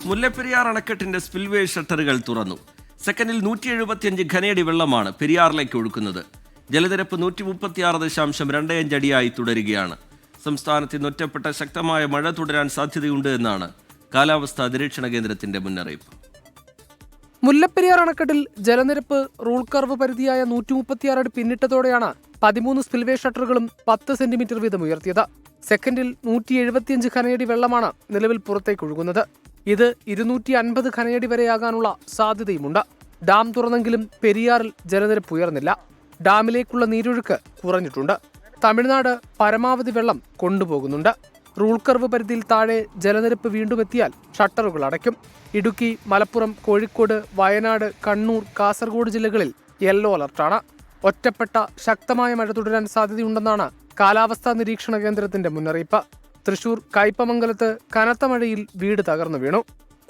മുല്ലപ്പെരിയാർ അണക്കെട്ടിന്റെ സ്പിൽവേ ഷട്ടറുകൾ തുറന്നു. സെക്കൻഡിൽ 175 ഘനയടി വെള്ളമാണ് പെരിയാറിലേക്ക് ഒഴുക്കുന്നത്. ജലനിരപ്പ് 136.25 അടിയായി തുടരുകയാണ്. സംസ്ഥാനത്ത് ഇന്ന് ഒറ്റപ്പെട്ട ശക്തമായ മഴ തുടരാൻ സാധ്യതയുണ്ട് എന്നാണ് കാലാവസ്ഥാ നിരീക്ഷണ കേന്ദ്രത്തിന്റെ മുന്നറിയിപ്പ്. മുല്ലപ്പെരിയാർ അണക്കെട്ടിൽ ജലനിരപ്പ് റൂൾ കർവ് പരിധിയായ 136 അടി പിന്നിട്ടതോടെയാണ് 13 സ്പിൽവേ ഷട്ടറുകളും 10 സെന്റിമീറ്റർ വീതം ഉയർത്തിയത്. സെക്കൻഡിൽ 175 ഘനയടി വെള്ളമാണ് നിലവിൽ പുറത്തേക്ക് ഒഴുകുന്നത്. ഇത് 250 ഘനയടി വരെയാകാനുള്ള സാധ്യതയുമുണ്ട്. ഡാം തുറന്നെങ്കിലും പെരിയാറിൽ ജലനിരപ്പ് ഉയർന്നില്ല. ഡാമിലേക്കുള്ള നീരൊഴുക്ക് കുറഞ്ഞിട്ടുണ്ട്. തമിഴ്നാട് പരമാവധി വെള്ളം കൊണ്ടുപോകുന്നുണ്ട്. റൂൾ കർവ് പരിധിയിൽ താഴെ ജലനിരപ്പ് വീണ്ടും എത്തിയാൽ ഷട്ടറുകൾ അടയ്ക്കും. ഇടുക്കി, മലപ്പുറം, കോഴിക്കോട്, വയനാട്, കണ്ണൂർ, കാസർഗോഡ് ജില്ലകളിൽ യെല്ലോ അലർട്ടാണ്. ഒറ്റപ്പെട്ട ശക്തമായ മഴ തുടരാൻ സാധ്യതയുണ്ടെന്നാണ് കാലാവസ്ഥാ നിരീക്ഷണ കേന്ദ്രത്തിന്റെ മുന്നറിയിപ്പ്. തൃശൂർ കയ്പമംഗലത്ത് കനത്ത മഴയിൽ വീട് തകർന്നു വീണു.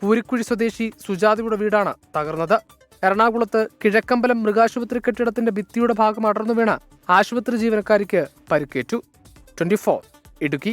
കൂരിക്കുഴി സ്വദേശി സുജാതയുടെ വീടാണ് തകർന്നത്. എറണാകുളത്ത് കിഴക്കമ്പലം മൃഗാശുപത്രി കെട്ടിടത്തിന്റെ ഭിത്തിയുടെ ഭാഗം അടർന്നു വീണ് ആശുപത്രി ജീവനക്കാരിക്ക് പരിക്കേറ്റു. 24 ഇടുക്കി.